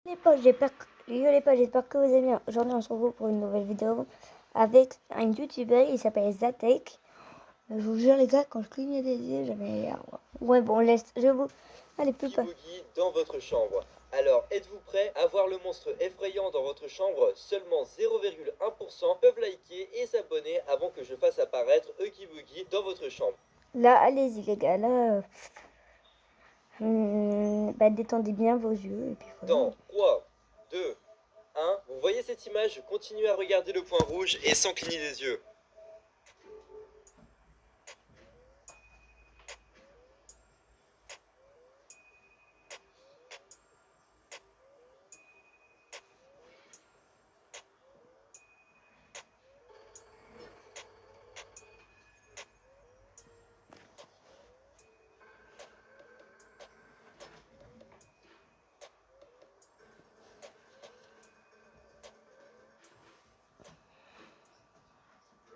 Les potes, j'espère que vous allez bien. Aujourd'hui, on se retrouve pour une nouvelle vidéo avec un youtubeur, il s'appelle Zatek. Je vous jure, les gars, quand je clignais des yeux, j'avais. Ouais, bon, laisse. Je vous. Allez, plus pas. Boogie dans votre chambre. Alors, êtes-vous prêt à voir le monstre effrayant dans votre chambre? Seulement 0,1% peuvent liker et s'abonner avant que je fasse apparaître Huggy Boogie dans votre chambre. Là, allez-y, les gars. Là, détendez bien vos yeux. Et puis voilà. Dans 3, 2, 1, vous voyez cette image? Continuez à regarder le point rouge et sans cligner des yeux.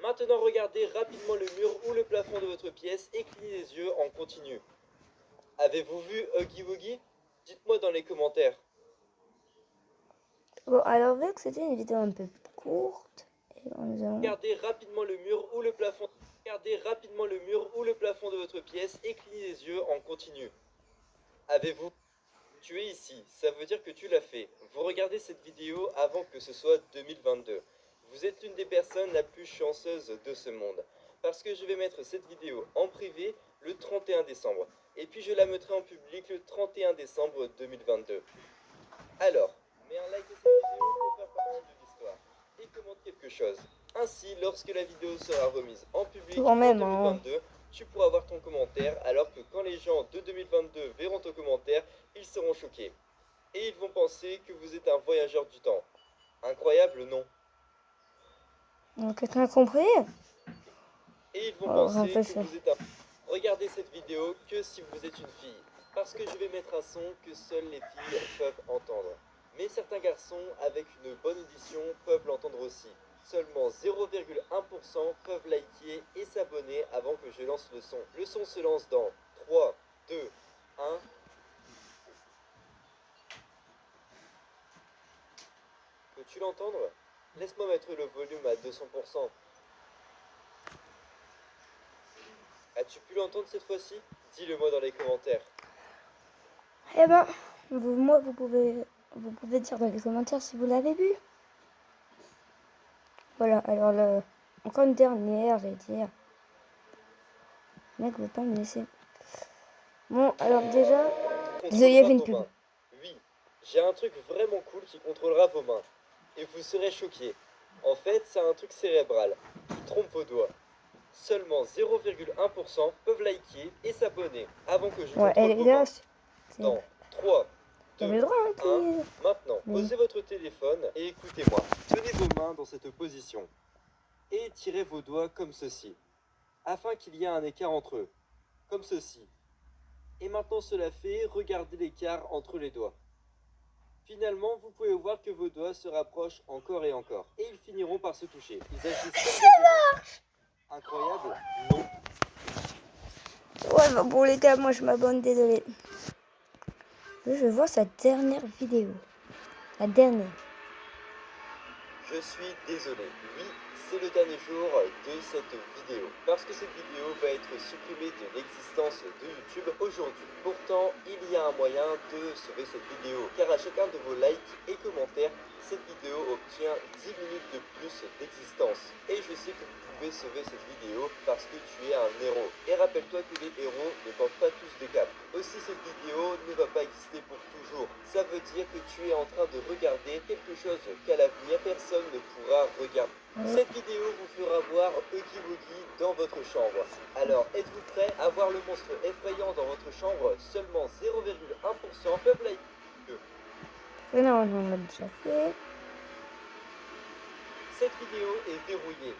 Maintenant, regardez rapidement le mur ou le plafond de votre pièce et clignez les yeux en continu. Avez-vous vu Huggy Wuggy? Dites-moi dans les commentaires. Bon, alors, vu que c'était une vidéo un peu courte, nous allons. Regardez rapidement le mur ou le plafond. Regardez rapidement le mur ou le plafond de votre pièce et clignez les yeux en continu. Avez-vous? Tu es ici, ça veut dire que tu l'as fait. Vous regardez cette vidéo avant que ce soit 2022. Vous êtes l'une des personnes la plus chanceuse de ce monde. Parce que je vais mettre cette vidéo en privé le 31 décembre. Et puis je la mettrai en public le 31 décembre 2022. Alors, mets un like à cette vidéo pour faire partie de l'histoire. Et commente quelque chose. Ainsi, lorsque la vidéo sera remise en public Quand même, en 2022, tu pourras voir ton commentaire, alors que quand les gens de 2022 verront ton commentaire, ils seront choqués. Et ils vont penser que vous êtes un voyageur du temps. Incroyable, non? Quelqu'un a compris? Et ils vont Oh, penser que ça. vous êtes un... Regardez cette vidéo que si vous êtes une fille. Parce que je vais mettre un son que seules les filles peuvent entendre. Mais certains garçons, avec une bonne audition, peuvent l'entendre aussi. Seulement 0,1% peuvent liker et s'abonner avant que je lance le son. Le son se lance dans 3, 2, 1... Peux-tu l'entendre? Laisse-moi mettre le volume à 200%. As-tu pu l'entendre cette fois-ci? Dis-le-moi dans les commentaires. Eh ben, vous pouvez dire dans les commentaires si vous l'avez vu. Voilà, alors encore une dernière, j'allais dire. Mec, veut pas me laisser. Bon, alors déjà, désolé, il y avait une pub. Oui, j'ai un truc vraiment cool qui contrôlera vos mains. Et vous serez choqués. En fait, c'est un truc cérébral qui trompe vos doigts. Seulement 0,1% peuvent liker et s'abonner avant que je Ouais, elle contrôle est vos là. mains. Dans 3, T'as 2, le droit, 1, maintenant, Mais- posez votre téléphone et écoutez-moi. Tenez vos mains dans cette position et tirez vos doigts comme ceci, afin qu'il y ait un écart entre eux, comme ceci. Et maintenant cela fait, regardez l'écart entre les doigts. Finalement, vous pouvez voir que vos doigts se rapprochent encore et encore. Et ils finiront par se toucher. Ils agissent comme des aimants. Incroyable? Non. Ouais, bah bon les gars, moi je m'abonne, désolé. Je vois sa dernière vidéo. La dernière. Je suis désolé. Oui, c'est le dernier jour de cette vidéo. Parce que cette vidéo va être supprimée de l'existence de YouTube aujourd'hui. Pourtant, il y a un moyen de sauver cette vidéo. Car à chacun de vos likes et commentaires, cette vidéo obtient 10 minutes de plus d'existence. Et je sais que vous pouvez sauver cette vidéo parce que tu es un héros. Et rappelle-toi que les héros ne portent pas tous des capes. Aussi, cette vidéo ne va pas exister pour toujours. Ça veut dire que tu es en train de regarder quelque chose qu'à l'avenir personne ne pourra regarder. Cette vidéo vous fera voir Huggy Wuggy dans votre chambre. Alors, êtes-vous prêt à voir le monstre effrayant dans votre chambre? Seulement 0,1% peuvent liker. Non, on l'a déjà fait. Cette vidéo est verrouillée.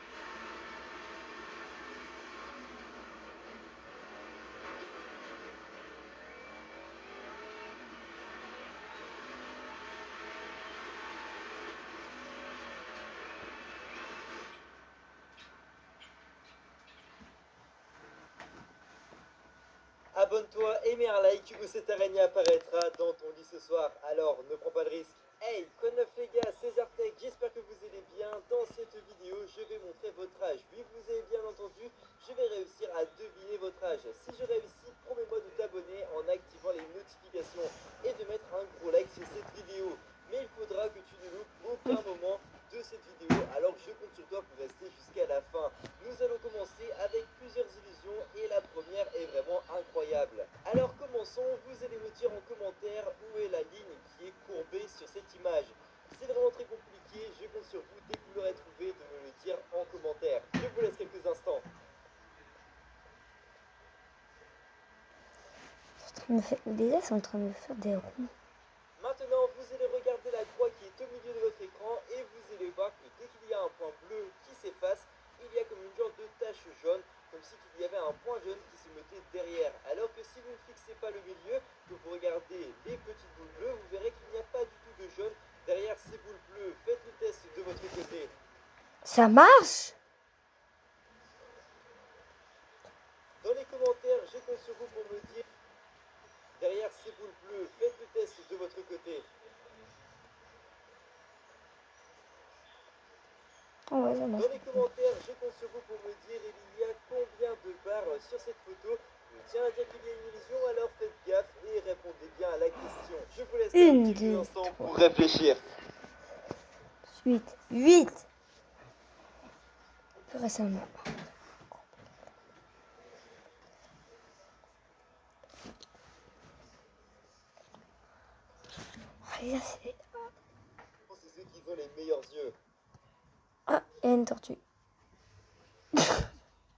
abonne-toi et mets un like ou cette araignée apparaîtra dans ton lit ce soir. Alors, ne prends pas de risque. Hey, quoi de neuf les gars, c'est Zartech, j'espère que vous allez bien. Dans cette vidéo, je vais montrer votre âge. Oui, vous avez bien entendu, je vais réussir à deviner votre âge. Si je réussis, promets-moi de t'abonner en activant les notifications et de mettre un gros like sur cette vidéo. Mais il faudra que tu ne loupes aucun moment de cette vidéo, alors je compte sur toi pour rester jusqu'à la fin. Nous allons commencer avec plusieurs illusions et la première est vraiment incroyable. Alors commençons, vous allez me dire en commentaire où est la ligne qui est courbée sur cette image. C'est vraiment très compliqué, je compte sur vous dès que vous l'aurez trouvé de me le dire en commentaire. Je vous laisse quelques instants. Déjà, c'est en train de me faire des ronds. Maintenant, vous allez regarder la croix qui est au milieu de votre écran et vous allez voir que dès qu'il y a un point bleu qui s'efface, il y a comme une genre de tache jaune, comme si il y avait un point jaune qui se mettait derrière. Alors que si vous ne fixez pas le milieu, que vous regardez les petites boules bleues, vous verrez qu'il n'y a pas du tout de jaune derrière ces boules bleues. Faites le test de votre côté. Ça marche? Dans les commentaires, je compte sur vous pour me dire derrière ces boules bleues, faites le test de votre côté. Oh ouais, ça marche. Dans les commentaires, je compte sur vous pour me dire il y a combien de barres sur cette photo. Je tiens à dire qu'il y a une illusion, alors faites gaffe et répondez bien à la question. Je vous laisse quelques instants pour réfléchir. 8. Plus récemment. Regarde, c'est... C'est ceux qui ont les meilleurs yeux. Ah, il y a une tortue.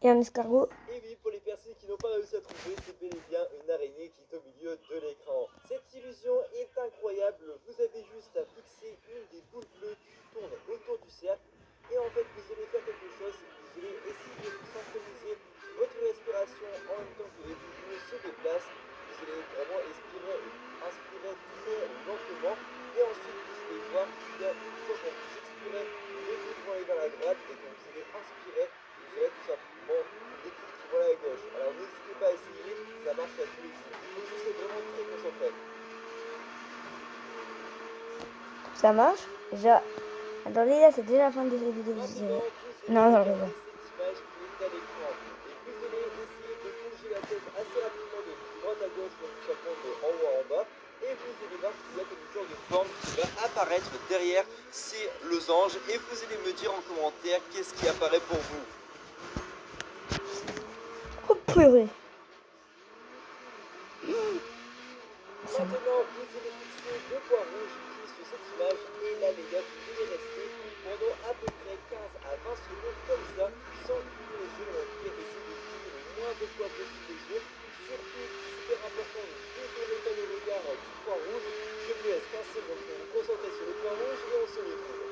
Et un escargot. Et oui, pour les personnes qui n'ont pas réussi à trouver, c'est bel et bien une araignée qui est au milieu de l'écran. Cette illusion est incroyable. Vous avez juste à fixer une des boules bleues qui tourne autour du cercle. Et en fait, vous allez faire quelque chose, c'est que vous allez essayer de synchroniser votre respiration en même temps que les boules bleues se déplacent. Vous allez vraiment inspirer très lentement. Et ensuite, vous allez voir qu'il y a une fois quand vous expirez, les boules vont aller vers la droite. Et quand vous allez inspirer, vous aurez tout simplement des boules qui vont aller à gauche. Alors n'hésitez pas à essayer, ça marche à tous les coups. Il faut juste être vraiment très concentré. Ça marche? Déjà... Attendez, là, c'est déjà la fin de cette vidéo. Maintenant, vous Non, allez non, regarder cette image qui est à l'écran. Et vous allez essayer de bouger la tête assez rapidement de droite à gauche, donc tout simplement de en haut à en bas. Et vous allez voir qu'il y a comme une sorte de forme qui va apparaître derrière ces losanges. Et vous allez me dire en commentaire qu'est-ce qui apparaît pour vous. Oh purée. Maintenant, vous allez fixer le point rouge qui est sur cette image. Et là, les gars, vous allez rester pendant à peu près 15 à 20 secondes comme ça, sans cligner les yeux. En tout cas, essayez de cligner le moins de fois possible les yeux. Surtout, super important, ne détournez pas le regard du point rouge. Je vous laisse 15 secondes pour vous concentrer sur le point rouge et on se retrouve.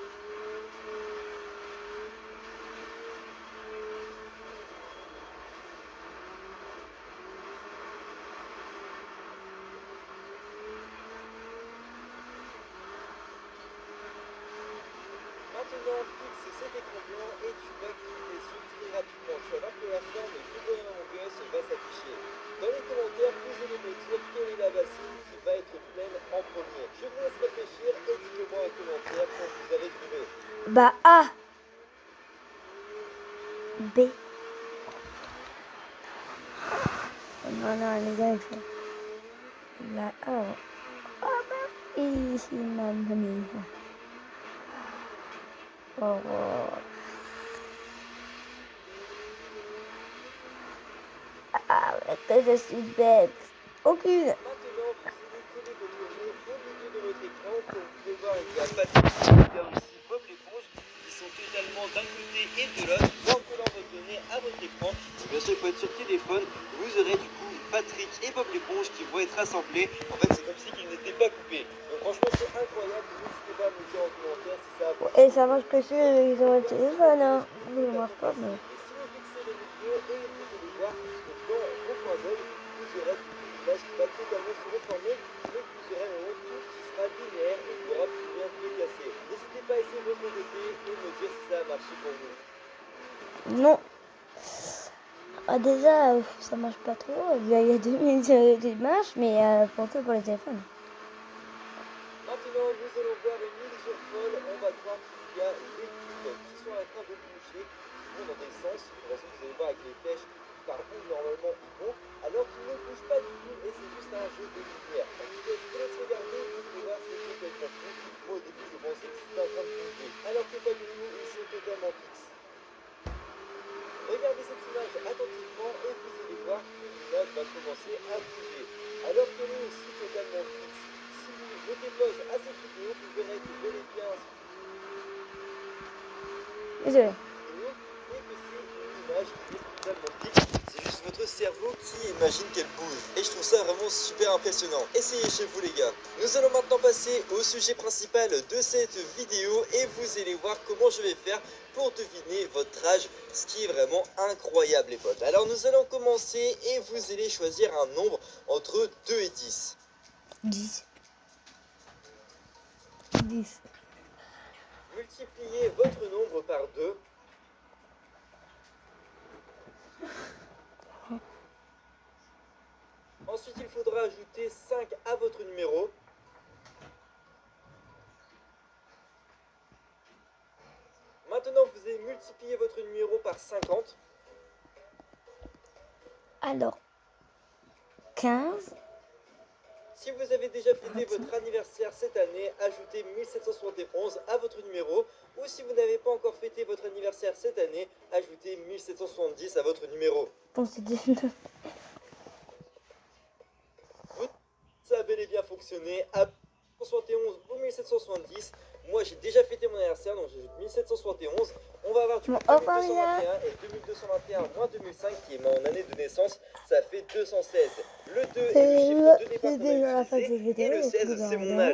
Maintenant, fixe cet écran blanc et tu vas cliquer les yeux très rapidement. Tu vas voir que la forme du bonhomme Among Us va s'afficher. Dans les commentaires, vous allez me dire quelle est la bassine qui va être pleine en premier. Je vous laisse réfléchir et dites-le-moi en commentaire quand vous avez trouvé. Bah A. B. Non, non, les gars, il faut... La A. Ah bah. Ici, mamie. Oh. Ah, que je suis bête. Aucune. Maintenant, vous allez coller votre nez au milieu de votre écran. Comme vous pouvez voir, il y a Patrick, il y a aussi Bob l'éponge qui sont totalement d'un côté et de l'autre. En collant votre nez à votre écran, bien sûr, il faut être sur téléphone. Vous aurez du coup Patrick et Bob l'éponge qui vont être assemblés. En fait, c'est comme si ils n'étaient pas coupés. Donc franchement, c'est incroyable. N'hésitez pas à me dire en commentaire si ça vous... Et ça marche que sur ils ont le téléphone, hein. Ça marche pas, mais... Et si vous fixez le milieu et vous allez voir que dans vos points d'œil, vous aurez du coup l'image qui va totalement se reformer, mais que vous aurez un tout qui sera linéaire et il n'y aura plus rien de déplacé. N'hésitez pas à essayer de votre côté et me dire si ça a marché pour vous. Non. Ah, déjà, ça marche pas trop. Il y a 2 minutes de marche, mais pourtant pour le téléphone. Maintenant, nous allons voir une illusion folle. On va croire qu'il y a des cubes qui sont en train de bouger, qui vont dans des sens. De toute façon, vous allez voir avec les flèches par où normalement ils vont, alors qu'ils ne bougent pas du tout et c'est juste un jeu de lumière. En tout cas, je vous laisse regarder, vous allez voir, c'est complètement fou. Moi, au début, je pensais que c'était en train de bouger, alors que pas du tout, ils sont totalement fixes. Regardez cette image attentivement et vous allez voir que l'image va commencer à bouger, alors qu'elle est aussi totalement fixe. Si vous mettez pause à cette vidéo, vous verrez que bel et bien Désolé. vidéo et que c'est une image qui est totalement fixe. C'est juste votre cerveau qui imagine qu'elle bouge. Et je trouve ça vraiment super impressionnant. Essayez chez vous les gars. Nous allons maintenant passer au sujet principal de cette vidéo et vous allez voir comment je vais faire pour deviner votre âge, ce qui est vraiment incroyable les potes. Alors nous allons commencer et vous allez choisir un nombre entre 2 et 10. 10. 10. Multipliez votre nombre par 2. Ensuite, il faudra ajouter 5 à votre numéro. Maintenant, vous allez multiplier votre numéro par 50. Alors, 15. Si vous avez déjà fêté votre anniversaire cette année, ajoutez 1771 à votre numéro. Ou si vous n'avez pas encore fêté votre anniversaire cette année, ajoutez 1770 à votre numéro. Bon, c'est 19. Ça a bel et bien fonctionné. À 1771 ou 1770. Moi, j'ai déjà fêté mon anniversaire, donc j'ajoute 1771. On va avoir du coup 2221 et 2221 moins 2005 qui est mon année de naissance, ça fait 216. Le 2 est le chiffre de départ qu'on a utilisé et le 16 c'est mon âge.